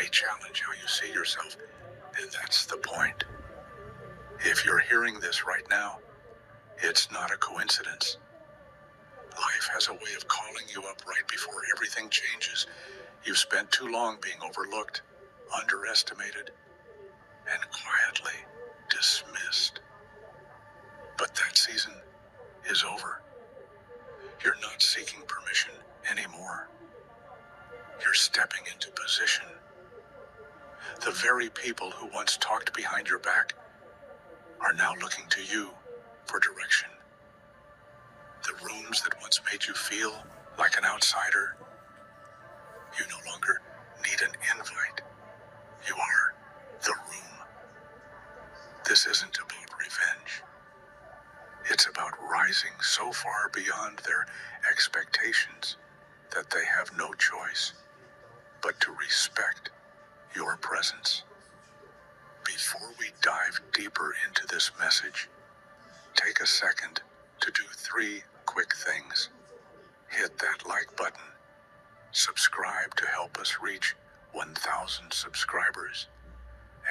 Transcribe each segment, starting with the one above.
challenge how you see yourself, and that's the point. If you're hearing this right now, it's not a coincidence. Life has a way of calling you up right before everything changes. You've spent too long being overlooked, underestimated, and quietly dismissed. But that season is over. You're not seeking permission anymore. You're stepping into position. The very people who once talked behind your back are now looking to you for direction. The rooms that once made you feel like an outsider, you no longer need an invite. You are the room. This isn't about revenge. It's about rising so far beyond their expectations that they have no choice but to respect your presence. Before we dive deeper into this message, take a second to do 3 quick things. Hit that like button, subscribe to help us reach 1,000 subscribers,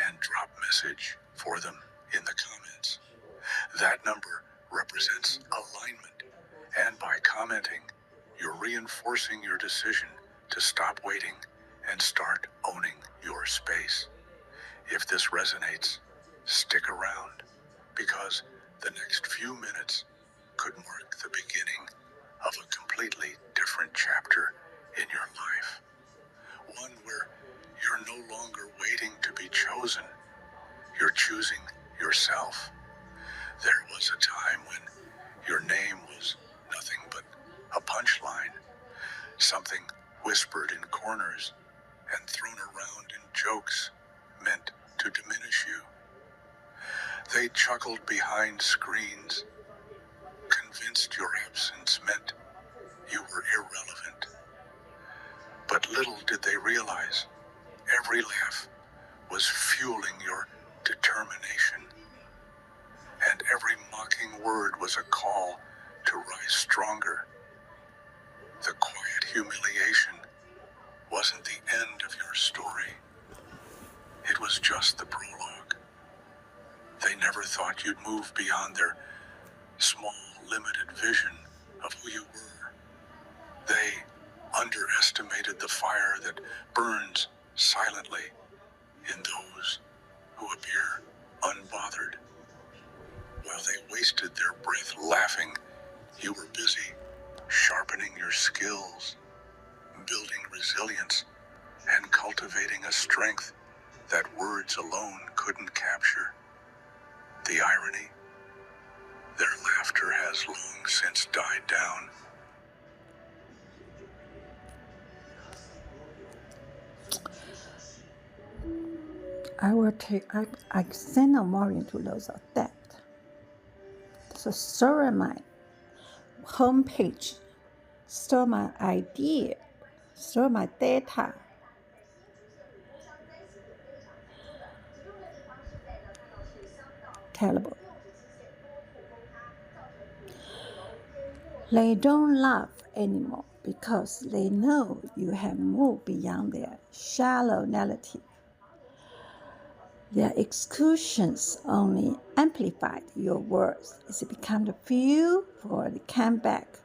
and drop message for them in the comments. That number represents alignment, and by commenting, you're reinforcing your decision to stop waiting and start owning your space. If this resonates, stick around, because the next few minutes could mark the beginning of a completely different chapter in your life. One where you're no longer waiting to be chosen, you're choosing yourself. There was a time when your name was nothing but a punchline, something whispered in corners and thrown around in jokes meant to diminish you. They chuckled behind screens, convinced your absence meant you were irrelevant. But little did they realize, every laugh was fueling your determination, and every mocking word was a call to rise stronger. The quiet humiliation wasn't the end of your story. It was just the prologue. They never thought you'd move beyond their small, limited vision of who you were. They underestimated the fire that burns silently in those who appear unbothered. While they wasted their breath laughing, you were busy sharpening your skills, building resilience, and cultivating a strength that words alone couldn't capture. The irony, their laughter has long since died down. I send no more into those of that. So store my homepage, store my idea, store my data. Terrible. They don't laugh anymore because they know you have moved beyond their shallow narrative. Their exclusions only amplified your worth. It's become the fuel for the comeback.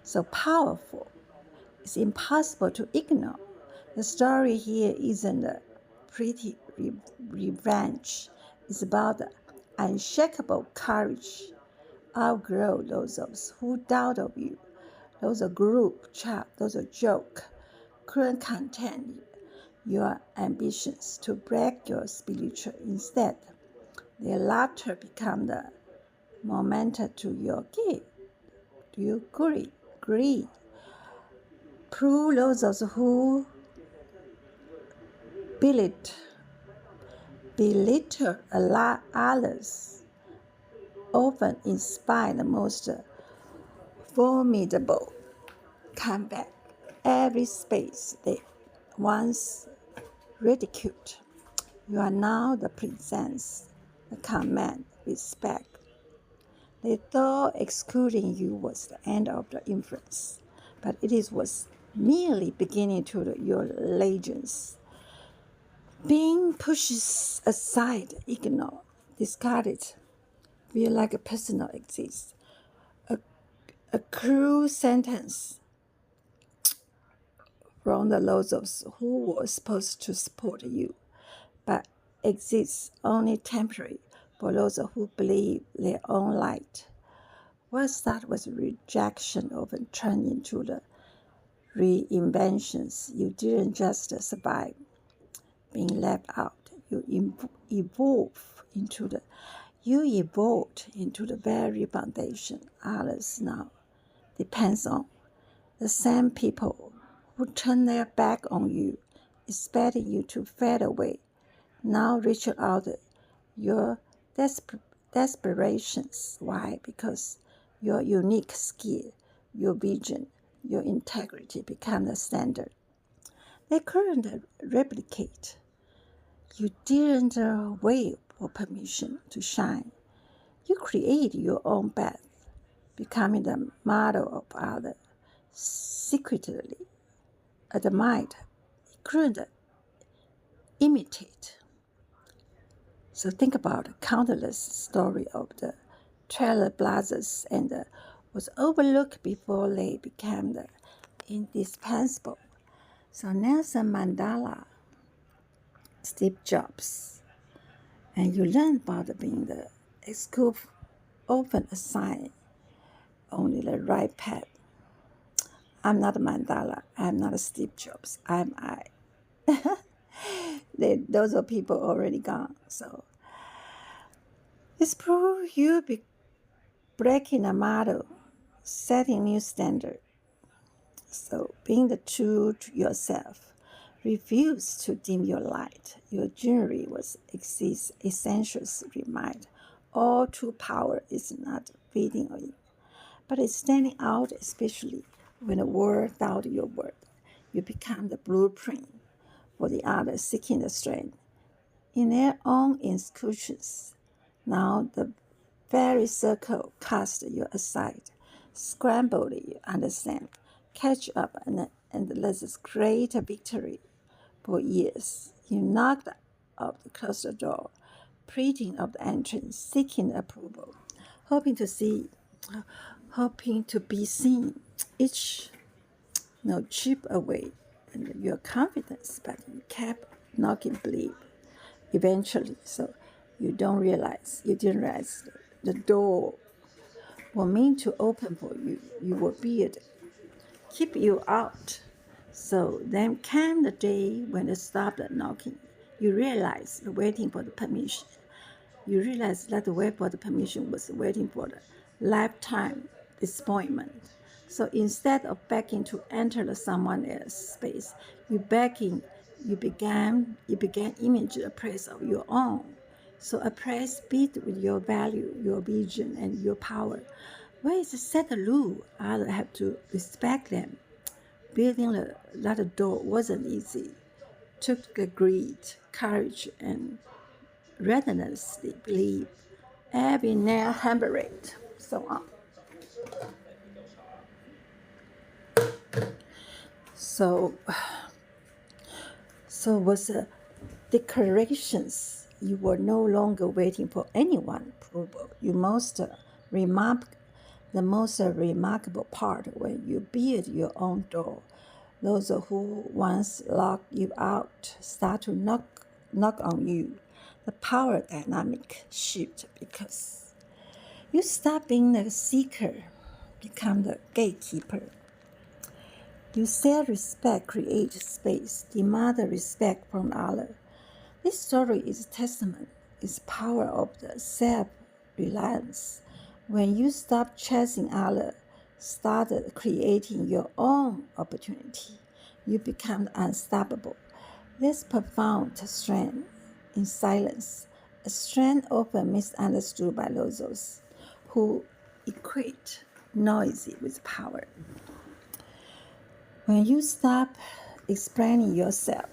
So powerful, it's impossible to ignore. The story here isn't a pretty revenge. It's about the unshakable courage. Outgrow those of us who doubt of you. Those are group chat, those are joke. Couldn't contain your ambitions to break your spiritual. Instead, their laughter become the momentum to your gift. Do you agree? Prove those who belittle others often inspire the most formidable comeback. Every space they once ridiculed, you are now the presence, the command, respect. They thought excluding you was the end of the influence, but it was merely beginning to your legends. Being pushes aside, ignore, discarded, feel like a personal exists. A cruel sentence from the those who were supposed to support you, but exists only temporary for those who believe their own light. What started with rejection often turned into the reinventions. You didn't just survive being left out. You evolved into the very foundation others now depends on. The same people who turn their back on you, expecting you to fade away, now reach out your desperations. Why? Because your unique skill, your vision, your integrity become the standard. They couldn't replicate. You didn't wait for permission to shine. You create your own path, becoming the model of others, secretly admired. You couldn't imitate. So think about the countless story of the trailblazers and was overlooked before they became the indispensable. So Nelson Mandela, Steve Jobs, and you learn about being the school often assigned only the right path. I'm not Mandela. I'm not Steve Jobs. I'm I. Those are people already gone. So it's proof you be breaking a model, setting new standard. So being the true to yourself, refuse to dim your light. Your journey was essentials remind. All true power is not fading in, but it's standing out, especially when the world doubt your word. You become the blueprint for the others seeking the strength in their own institutions. Now the very circle cast you aside, scrambled you understand, catch up, and this great victory for years. You knocked up the closed door, pleading of the entrance, seeking approval, hoping to be seen. Each chip away and your confidence, but you kept knocking, believe eventually. So you didn't realize the door were meant to open for you. You were beard, keep you out. So then came the day when it stopped knocking. You realized the waiting for the permission. You realized that the wait for the permission was waiting for the lifetime disappointment. So instead of begging to enter someone else's space, you began image a place of your own. So a place built with your value, your vision, and your power. Where is set the rule, others have to respect them. Building that door wasn't easy. Took greed, courage, and relentlessly believe every nail hammer it, so on. So was declarations. You were no longer waiting for anyone approval. The most remarkable part when you build your own door. Those who once locked you out start to knock on you. The power dynamic shift because you stop being the seeker, become the gatekeeper. You self-respect, create space, demand respect from others. This story is a testament, is power of the self-reliance. When you stop chasing others, started creating your own opportunity, you become unstoppable. This profound strength in silence, a strength often misunderstood by those who equate noisy with power. When you stop explaining yourself,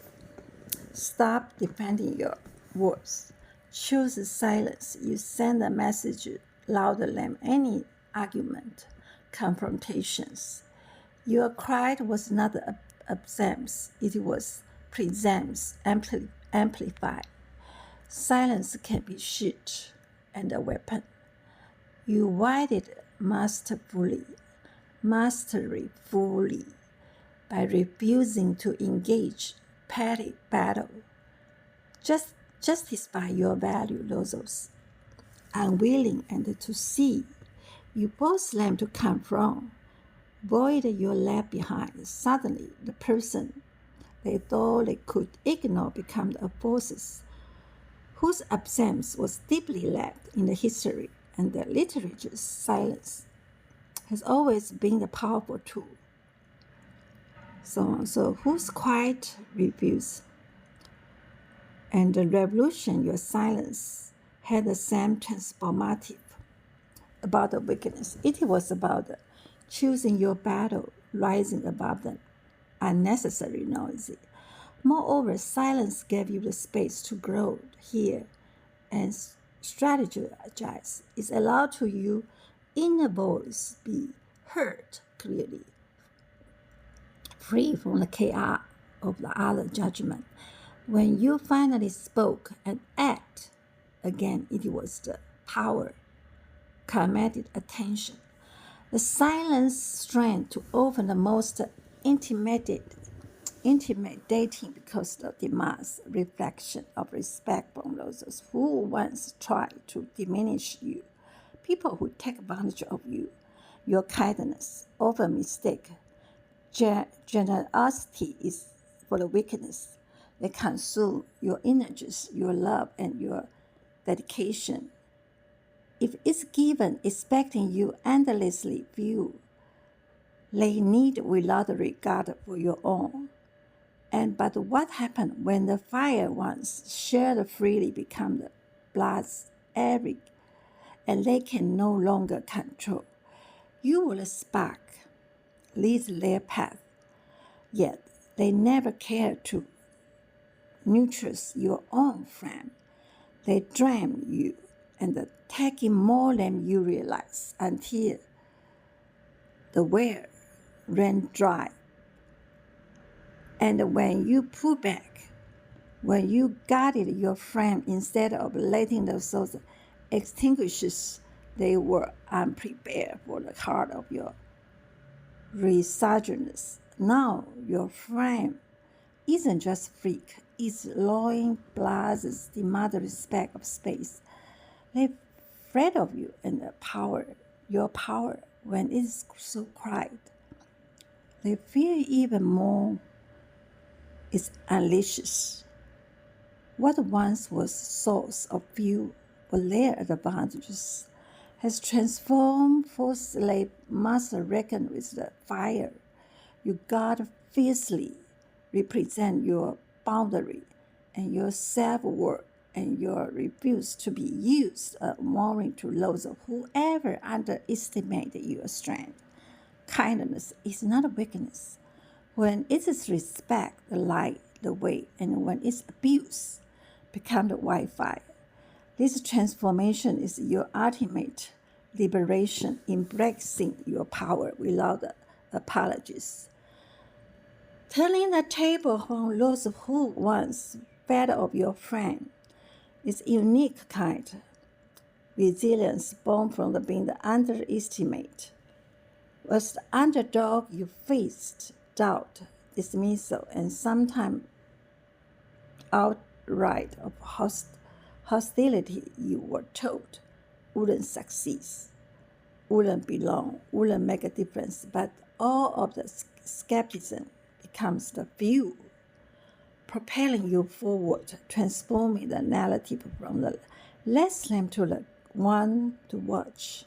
stop defending your words, choose silence, you send a message louder than any argument, confrontations. Your cry was not absence, it was presence, amplified. Silence can be shield and a weapon. You wield it masterfully by refusing to engage petty battle. Just justify your value, Losers. Unwilling and to see, you both them to confront. Void you left behind. Suddenly, the person they thought they could ignore become the forces whose absence was deeply left in the history and the literature's silence has always been the powerful tool. So whose quiet refuse and the revolution your silence had the same transformative about the wickedness. It was about choosing your battle, rising above the unnecessary noise. Moreover, silence gave you the space to grow, hear, and strategize. It allowed to you inner voice be heard clearly, free from the chaos of the other judgment. When you finally spoke and act, again it was the power, commanded attention. The silence strength to open the most intimidating because the demands reflection of respect from those who once tried to diminish you. People who take advantage of you, your kindness, often mistake generosity is for the weakness. They consume your energies, your love, and your dedication. If it's given expecting you endlessly view, they need without regard for your own. But what happened when the fire once shared freely become the blood's arid, and they can no longer control? You will spark, lead their path, yet they never care to nurture your own flame. They drain you and taking more than you realize until the well ran dry. And when you pull back, when you guarded your flame instead of letting the souls extinguish, they were unprepared for the heart of your resurgence. Now your flame isn't just freak, it's lowing blazes demand the respect of space. They're afraid of you and the power, your power, when it is so quiet. They fear even more is unleashes. What once was source of view for their advantages has transformed force they must reckon with the fire. You guard fiercely, represent your boundary and your self-worth, and your refuse to be used a warning to those who ever underestimate your strength. Kindness is not a weakness. When it is respect, the light, the way, and when it's abuse, become the Wi-Fi. This transformation is your ultimate liberation, embracing your power without apologies. Turning the table on those who once fed of your friend is unique kind. Resilience born from being underestimated. As the underdog, you faced doubt, dismissal, and sometimes outright of hostility you were told wouldn't succeed, wouldn't belong, wouldn't make a difference. But all of the skepticism becomes the fuel, propelling you forward, transforming the narrative from the less than to the one to watch.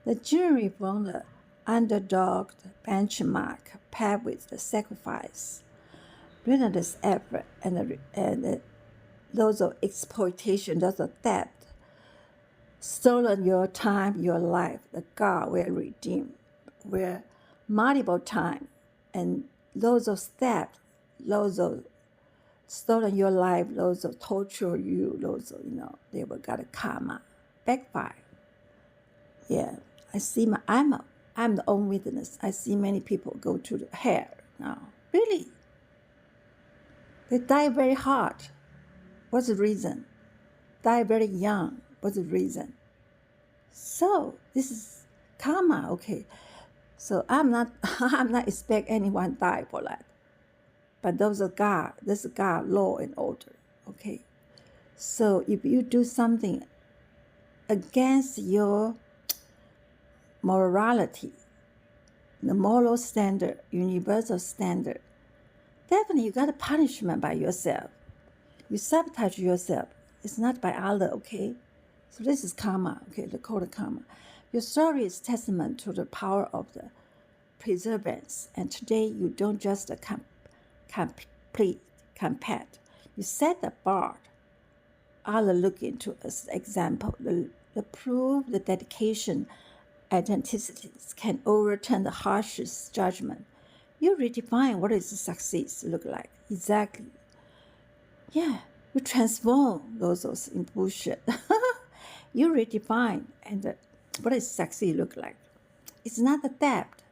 The journey from the underdog benchmark paired with the sacrifice, relentless effort, and those of exploitation, those of debt, stolen your time, your life, the God will redeem, where multiple time, and those of theft, those of stolen your life, those of torture you, those of, they will got a karma, backfire. Yeah, I'm the own witness. I see many people go to the hell now. Really. They die very hard. What's the reason? Die very young. What's the reason? So this is karma, okay. So I'm not I'm not expect anyone die for that. But those are God. This is God law and order. Okay. So if you do something against your morality, the moral standard, universal standard, definitely you got a punishment by yourself. You sabotage yourself. It's not by other, okay? So this is karma, okay, they call it karma. Your story is testament to the power of the perseverance. And today you don't just complete, compete. You set the bar. Other look into as example. The proof, the dedication, authenticities can overturn the harshest judgment. You redefine what is success look like. Exactly. Yeah, you transform those in bullshit. You redefine and what does success look like? It's not a debt.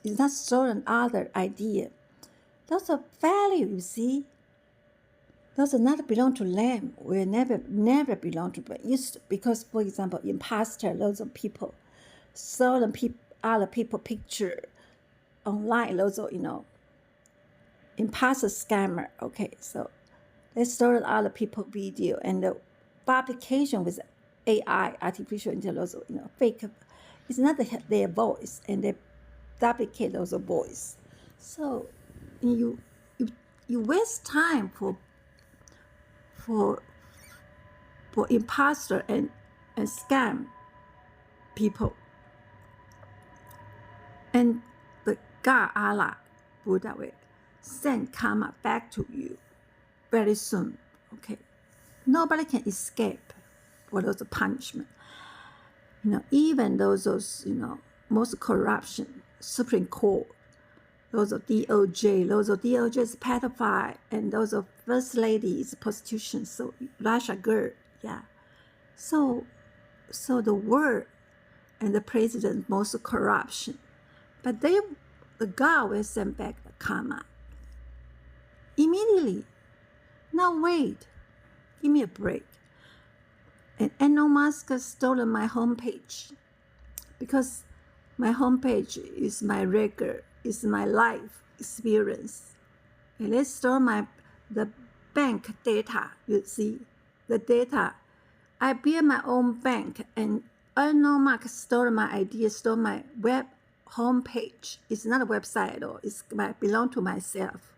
It's not stolen other idea. Those are value, you see. Those are not belong to them. Will never belong to them. Because, for example, imposter, lots of people, stolen other people picture online, lots of, imposter scammer. Okay, so they stole other people video and the publication with AI, artificial intelligence, fake. It's not their voice, and they duplicate those voice. So you waste time for imposter and scam people. And the God, Allah, Buddha will send karma back to you very soon. Okay, nobody can escape for those punishment. Even those most corruption, Supreme Court, those of DOJ is pedophile, and those of First Lady is prostitution. So Russia girl, yeah. So the world and the president most corruption, but the God will send back the karma immediately. Now wait, give me a break. And Elon Musk has stolen my homepage because my homepage is my record, is my life experience. And they stole the bank data. You see, the data. I built my own bank, and Elon Musk stole my idea, stole my web homepage. It's not a website at all. It belong to myself.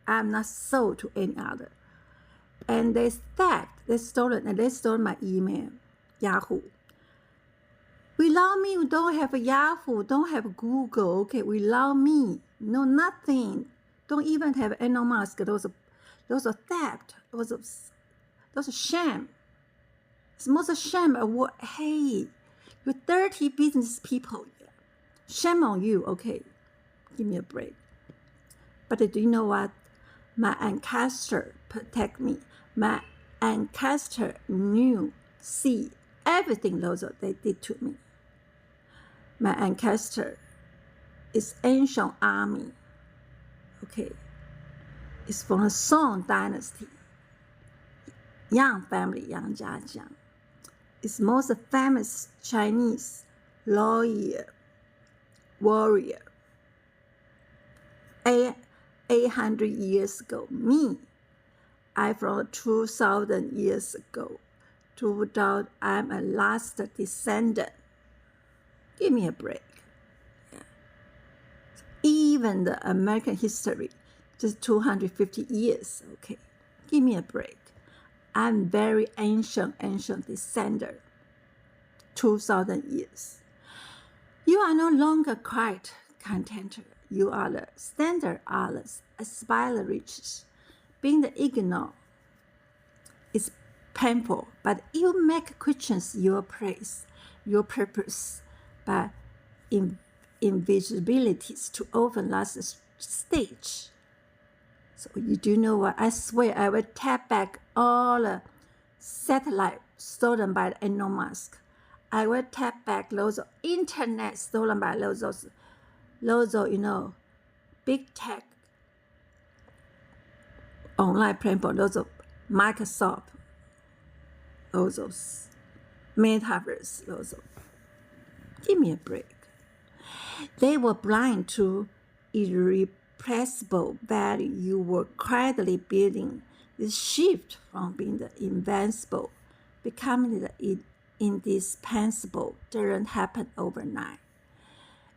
I'm not sold to any other. And they stole my email, Yahoo. Without me, we don't have a Yahoo, don't have Google, okay? Without me, no nothing. Don't even have Elon Musk. Those are theft. Those are shame. It's most shame of what, hey, you're dirty business people. Shame on you, okay? Give me a break. But do you know what? My ancestor protect me. My ancestor knew, see everything those they did to me. My ancestor is ancient army. Okay, it's from the Song Dynasty. Yang family, Yang Jiajiang. It's most famous Chinese lawyer, warrior. 800 years ago, me. I from 2,000 years ago. I'm a last descendant. Give me a break. Yeah. Even the American history, just 250 years, okay. Give me a break. I'm very ancient descendant. 2,000 years. You are no longer quite content. You are the standard others, aspire riches. Being the ignorant is painful, but you make Christians your praise, your purpose, by invisibilities to open last stage. So you do know what? I swear I will tap back all the satellite stolen by Elon Musk. I will tap back loads of internet stolen by loads of big tech online platform, loads of Microsoft, those Metaverse, those. Give me a break. They were blind to irrepressible value you were quietly building. This shift from being the invincible, becoming the indispensable, didn't happen overnight.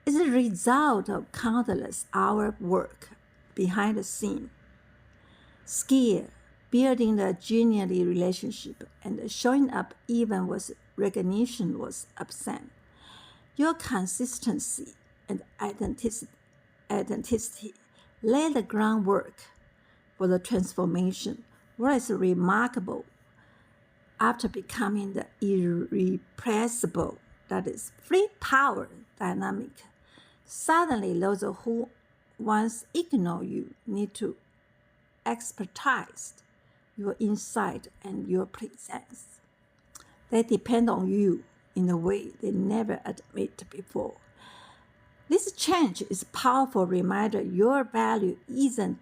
It's a result of countless hours of work behind the scene, skill, building a genuine relationship, and showing up even when recognition was absent. Your consistency and authenticity lay the groundwork for the transformation. What is remarkable, after becoming the irrepressible, that is free power dynamic, suddenly those who once ignored you need to expertise your insight and your presence. They depend on you in a way they never admitted before. This change is a powerful reminder your value isn't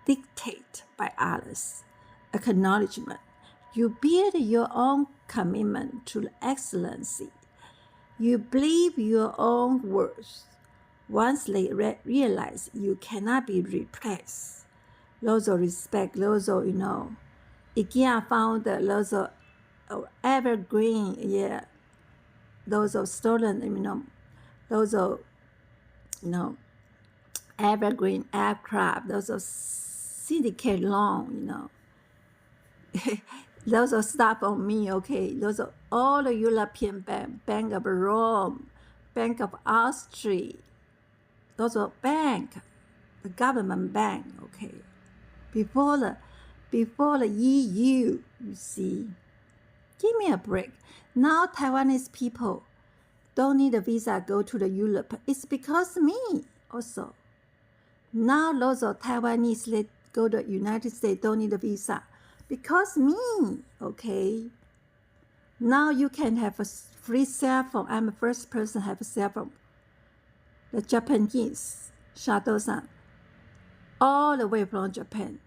dictated by others. Acknowledgement. You build your own commitment to excellency. You believe your own worth. Once they realize you cannot be replaced, those of respect, those of, IKEA founder, those of evergreen, those of stolen, those of, evergreen aircraft, those of syndicate loan, those are stuff on me, okay? Those are all the European bank, Bank of Rome, Bank of Austria, those are bank, the government bank, okay? Before the EU, you see. Give me a break. Now Taiwanese people don't need a visa go to the Europe. It's because me also. Now those of Taiwanese that go to the United States don't need a visa. Because me, okay? Now you can have a free cell phone. I'm the first person to have a cell phone. The Japanese, Shadow-san, all the way from Japan,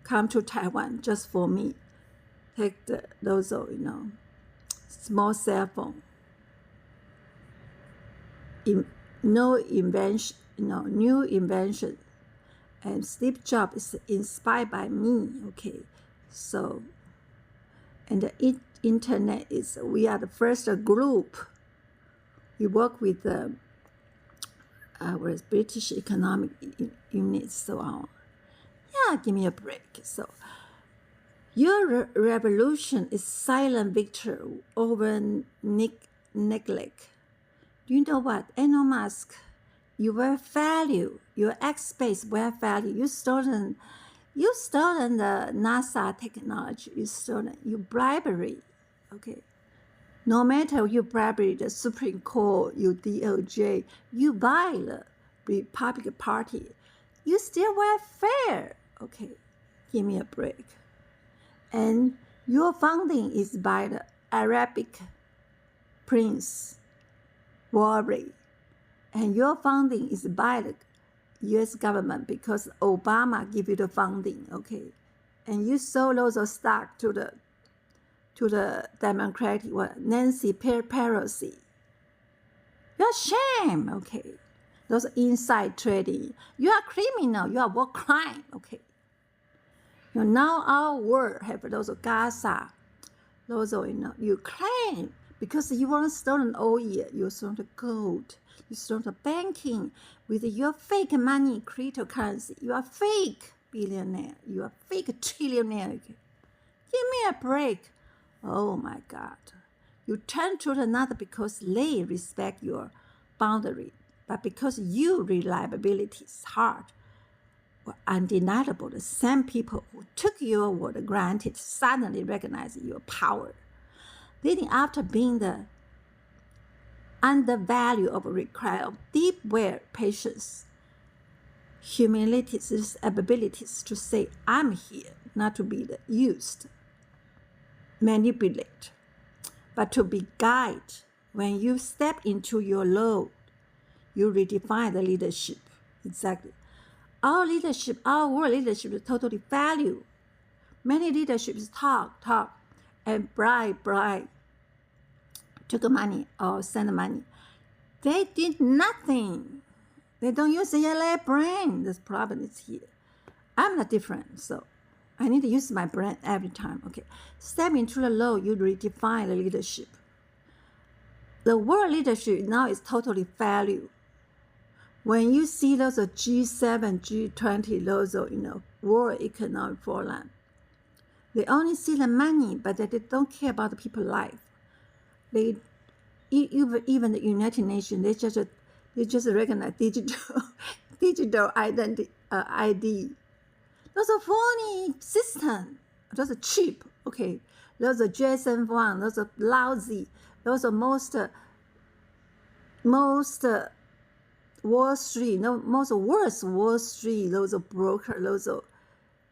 come to Taiwan just for me. Take those, small cell phone. New invention. And Steve Jobs is inspired by me, okay? So, and the internet is, we are the first group. We work with the British Economic Unit, so on. Yeah, give me a break. So, your revolution is silent victory over neglect. Do you know what? Elon Musk, you were value, your X space were value. You stolen the NASA technology. You stolen your bribery, okay? No matter you bribery the Supreme Court, you DOJ, you buy the Republican Party, you still were fair, okay? Give me a break. And your funding is by the Arabic Prince Warren. And your funding is by the U.S. government because Obama give you the funding, okay? And you sold those of stock to the Democratic, Nancy Pelosi. You're shame, okay? Those inside trading. You are criminal. You are war crime, okay? Now our world have those of Gaza, those of, you claim because you want stolen oil, you stole the gold, you stole the banking with your fake money, cryptocurrency. You are fake billionaire. You are fake trillionaire. Give me a break. Oh my God. You turn to another because they respect your boundary, but because your reliability is hard. Undeniable, the same people who took your word granted suddenly recognize your power. Leading after being the undervalue of require of deep will, patience, humility, abilities to say, I'm here, not to be used, manipulate, but to be guided. When you step into your role, you redefine the leadership. Exactly. Our leadership, our world leadership is totally value. Many leaderships talk, and bribe, took money or send money. They did nothing. They don't use their brain. The problem is here. I'm not different, so I need to use my brain every time. Okay, step into the role, you redefine the leadership. The word leadership now is totally value. When you see those G7, G20, those World Economic Forum, they only see the money, but they don't care about the people's life. They even the United Nations, they just recognize digital identity ID. Those are phony system. Those are cheap. Okay, those are Jason Wang. Those are lousy. Those are most Wall Street. No, most worst Wall Street. Those are broker. Those are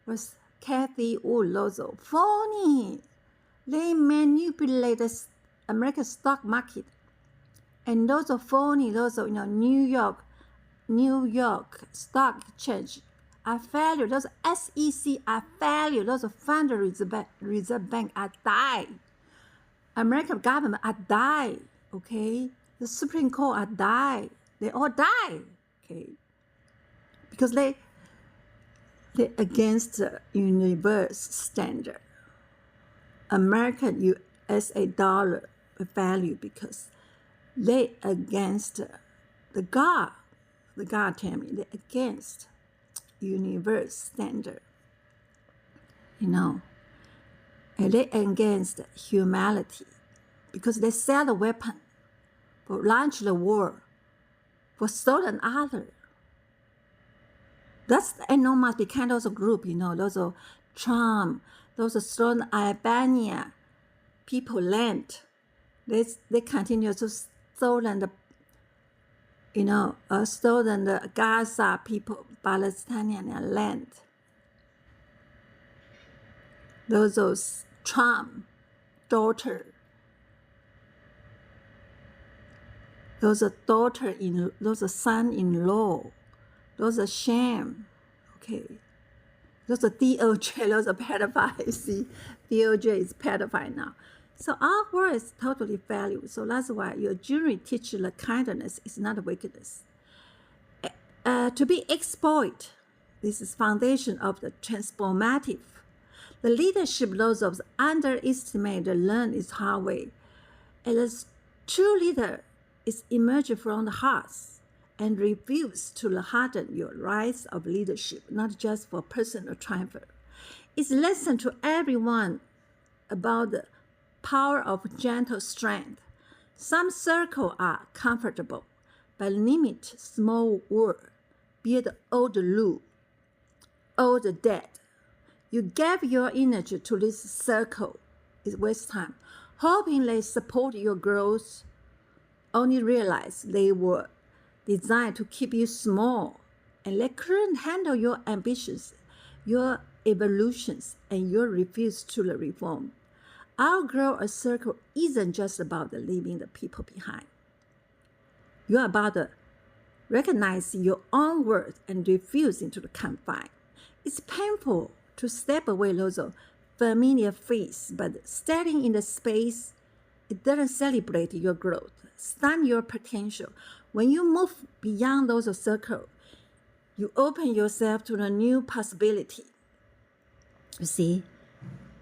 was Kathy Wood. Those are phony. They manipulate the American stock market, and those are phony. Those are New York Stock Exchange are failure. Those SEC are failure. Those Federal Reserve Bank are die. American government are die. Okay, the Supreme Court are die. They all die. Okay, because they against the universe standard. American USA dollar value because they against the God. The God tell me they against universe standard. And they against humanity because they sell the weapon for launch the war for stolen other. That's enormous behind those group, those are Trump, those are stolen Albania people land. They continue to stolen the Gaza people, Palestinian land. Those are Trump daughter. Those are those are son-in-law. Those are sham. Okay. Those are DOJ, those are pedophiles. See, DOJ is pedophile now. So our word is totally valued. So that's why your jury teaches the kindness is not wickedness. To be exploit, this is foundation of the transformative. The leadership laws of underestimate the learn is hard way. And the true leader is emerged from the hearts and refuse to harden your rights of leadership, not just for personal triumph. It's lesson to everyone about the power of gentle strength. Some circles are comfortable, but limit small word, build old rule, old dead. You gave your energy to this circle, it wastes time, hoping they support your growth, only realize they were designed to keep you small, and they couldn't handle your ambitions, your evolutions, and your refuse to the reform. Outgrow a circle isn't just about leaving the people behind. You're about to recognize your own worth and refusing to confine. It's painful to step away those familiar face, but standing in the space, it doesn't celebrate your growth, stun your potential. When you move beyond those circles, you open yourself to a new possibility. You see?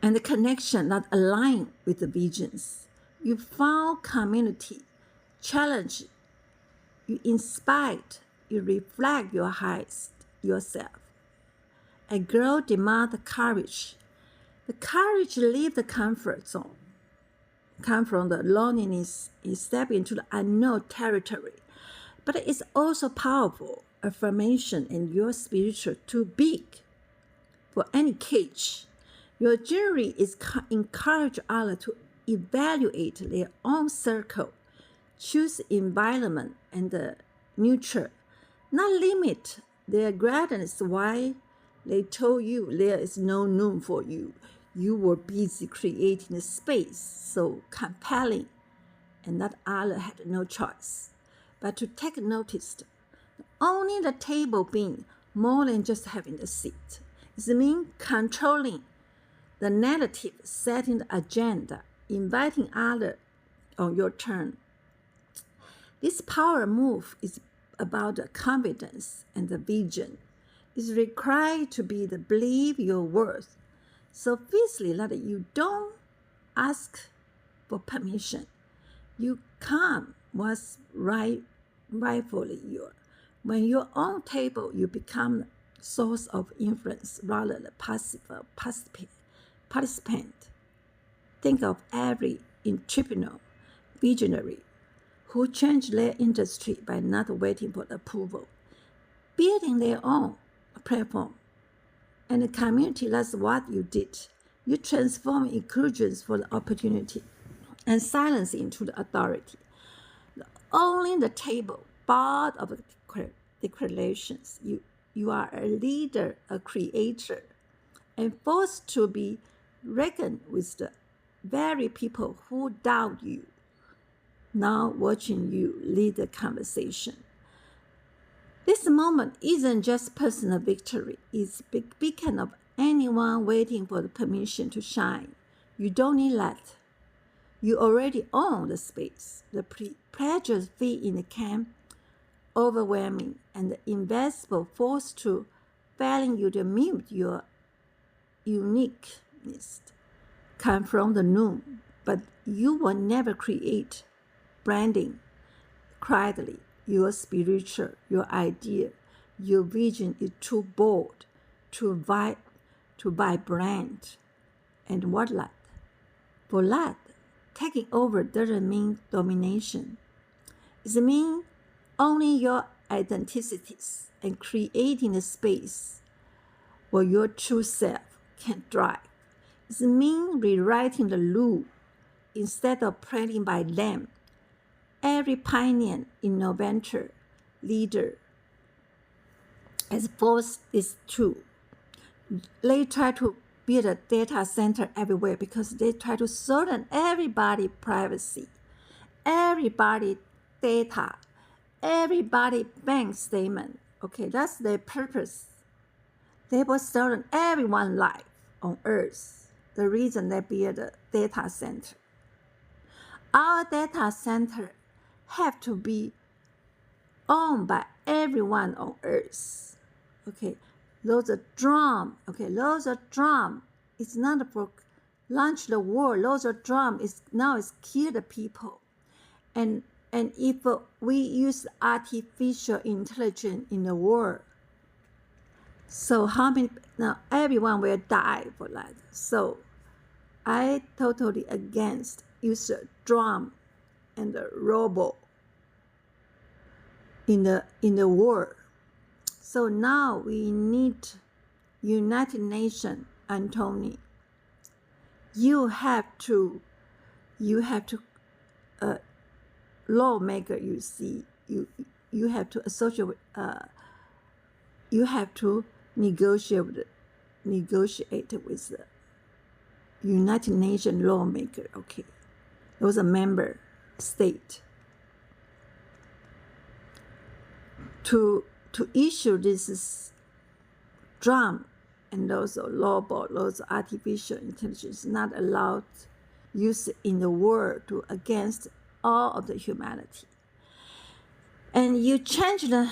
And the connection that align with the visions. You found community, challenge, you inspired, you reflect your highest yourself. And grow demand the courage. The courage to leave the comfort zone, come from the loneliness, and step into the unknown territory. But it's also powerful affirmation in your spiritual too big for any cage. Your journey is encourage others to evaluate their own circle, choose environment and nurture, not limit their greatness. Why? They told you there is no room for you. You were busy creating a space so compelling, and that other had no choice but to take notice. Only the table being more than just having the seat. It means controlling the narrative, setting the agenda, inviting others on your turn. This power move is about the confidence and the vision. It's required to be the believe your worth so fiercely that you don't ask for permission. You come what's rightfully yours. When you're on table, you become the source of influence rather than passive participant. Think of every entrepreneur, visionary, who changed their industry by not waiting for approval, building their own platform and a community. That's what you did. You transform inclusions for the opportunity and silence into the authority. Only the table, board of declarations. You are a leader, a creator, and forced to be reckoned with the very people who doubt you, now watching you lead the conversation. This moment isn't just personal victory, it's a beacon of anyone waiting for the permission to shine. You don't need that. You already own the space. The pleasure fee in the camp, overwhelming, and the invisible force to failing you to mute your uniqueness come from the noon, but you will never create branding quietly. Your spiritual, your idea, your vision is too bold, too vibrant. And what that? For that, taking over doesn't mean domination. It means owning your identities and creating a space where your true self can thrive. It means rewriting the rule instead of playing by them. Every pioneer, innovator, leader has forced this true. They try to build a data center everywhere because they try to certain everybody privacy, everybody data, everybody bank statement. Okay, that's their purpose. They will certain everyone life on earth. The reason they build a data center. Our data center have to be owned by everyone on earth. Okay, those are drum. Okay, those are drum. It's not for launch the war. Those are drum. It's now it's kill the people, and if we use artificial intelligence in the war, so how many now everyone will die for that. So I totally against use a drum and the robot in the war. So now we need United Nations, Anthony. You have to lawmaker. You see, you have to associate with. You have to negotiate with the United Nations lawmaker. Okay, those are member state to issue this drum and those robot, those artificial intelligence not allowed use in the world to against all of the humanity. And you change the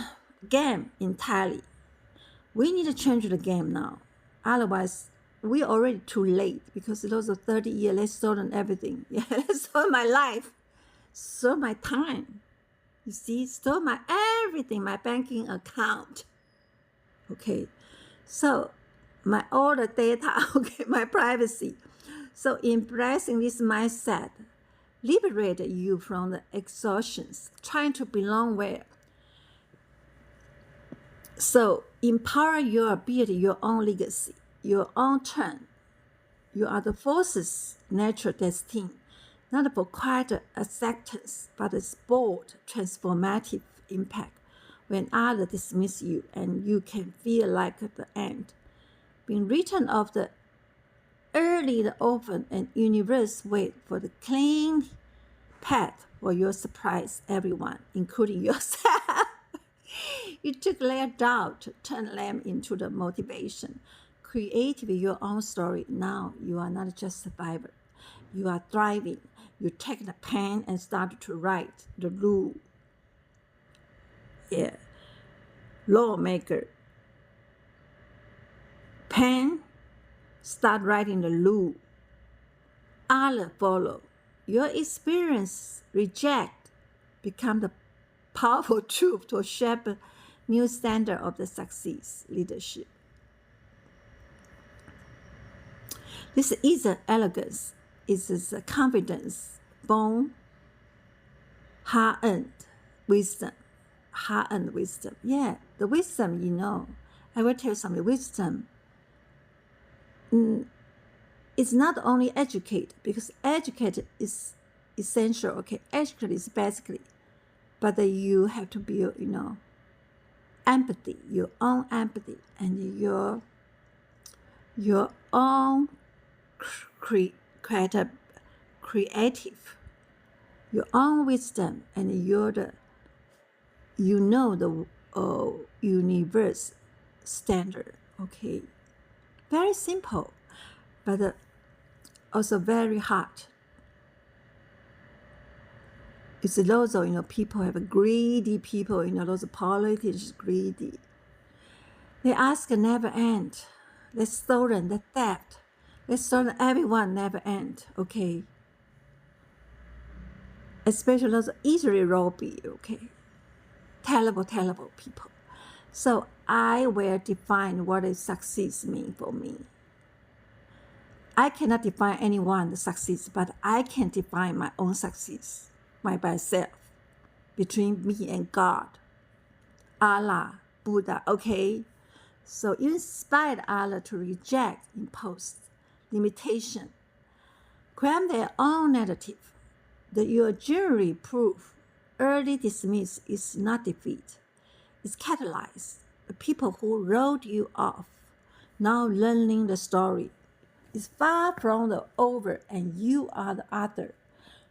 game entirely. We need to change the game now. Otherwise, we're already too late because those are 30 years, they stolen everything. Yeah, they stole my life, stole my time. You see, stole my everything, my banking account. Okay, so all the data, okay, my privacy. So embracing this mindset liberate you from the exhaustions, trying to belong where. So empower your ability, your own legacy, your own turn. You are the force's natural destiny, not for quiet acceptance, but a bold, transformative impact when others dismiss you and you can feel like the end. Being written of the early, the open, and universe wait for the clean path for your surprise, everyone, including yourself. You took their doubt, turned them into the motivation, creative your own story. Now you are not just a survivor. You are thriving. You take the pen and start to write the rule. Yeah. Lawmaker. Pen, start writing the rule. Other follow. Your experience, reject, become the powerful truth to shape a new standard of the success leadership. This is an elegance. It is a confidence, born, hard-earned wisdom. Hard-earned wisdom. Yeah, the wisdom, I will tell you something. Wisdom is not only educate, because educate is essential. Okay, educate is basically, but you have to build, empathy, your own empathy, and your own creative, your own wisdom, and the universe standard. Okay, very simple, but also very hard. It's those people have greedy people, those politicians greedy. They ask never end. They stolen, the theft. They stolen everyone never end. Okay. Especially those easily robbed. Okay. Terrible, terrible people. So I will define what is success mean for me. I cannot define anyone's success, but I can define my own success by myself, between me and God, Allah, Buddha. Okay. So you inspire others to reject imposed limitation, claim their own narrative, that your jury proof early dismiss is not defeat. It's catalyzed. The people who wrote you off now learning the story is far from the over, and you are the other.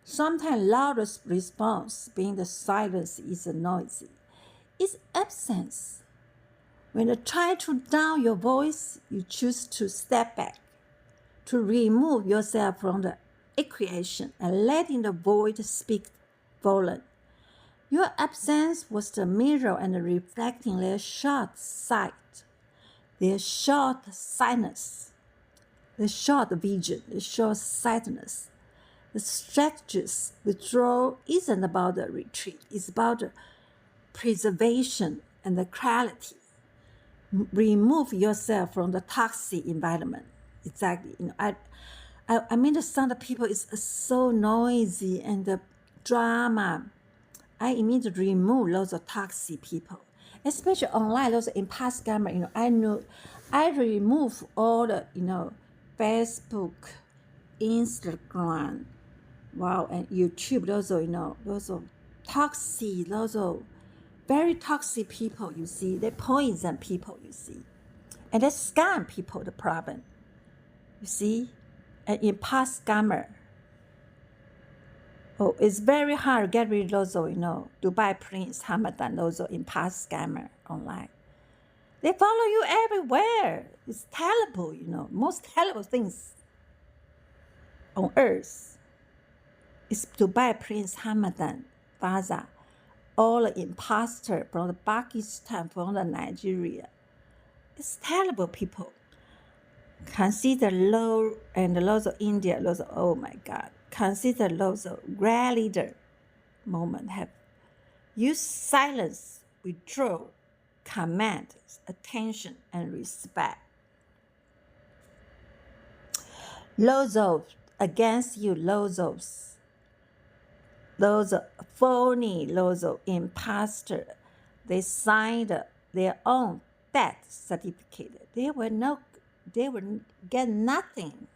Sometimes loudest response being the silence is noisy. It's absence. When you try to down your voice, you choose to step back, to remove yourself from the equation and letting the void speak volume. Your absence was the mirror and reflecting their short sight, their short sightedness, their short vision, their short sightedness. The strategies withdrawal isn't about the retreat, it's about the preservation and the clarity. Remove yourself from the toxic environment. Exactly. I mean, the sound of people is so noisy and the drama. I immediately remove lots of toxic people, especially online. Those imposter scammer. I remove all the Facebook, Instagram, wow, and YouTube. Those toxic, those very toxic people, you see. They poison people, you see. And they scam people, the problem. You see? An imposter scammer. Oh, it's very hard to get rid of those, Dubai Prince, Hamadan, those imposter scammer online. They follow you everywhere. It's terrible, most terrible things on earth. It's Dubai Prince Hamadan, Faza, all the imposter from the Pakistan, from the Nigeria. It's terrible people. Consider low and lots of India, lots of, oh my God. Consider lots of great leader moment have use silence, withdraw, command, attention, and respect. Lots of against you, lots of those phony, those imposter, they signed their own death certificate. They will get nothing,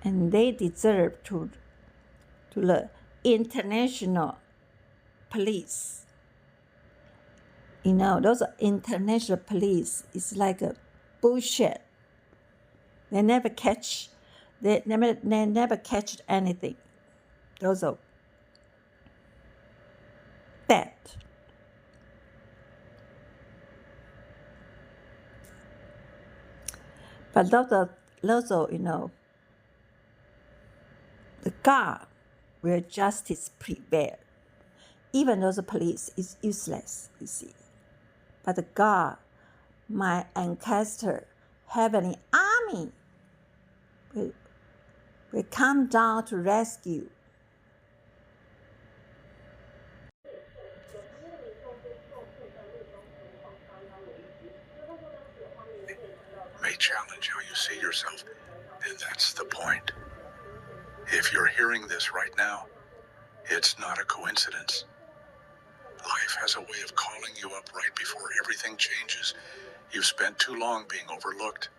and they deserve to the international police. Those international police is like a bullshit. They never catch. They never catch anything. Those are bad. But those are, the God where justice prevails. Even though the police is useless, you see. But the God, my ancestor, heavenly army, will come down to rescue. May challenge how you see yourself, and that's the point. If you're hearing this right now, it's not a coincidence. Life has a way of calling you up right before everything changes. You've spent too long being overlooked.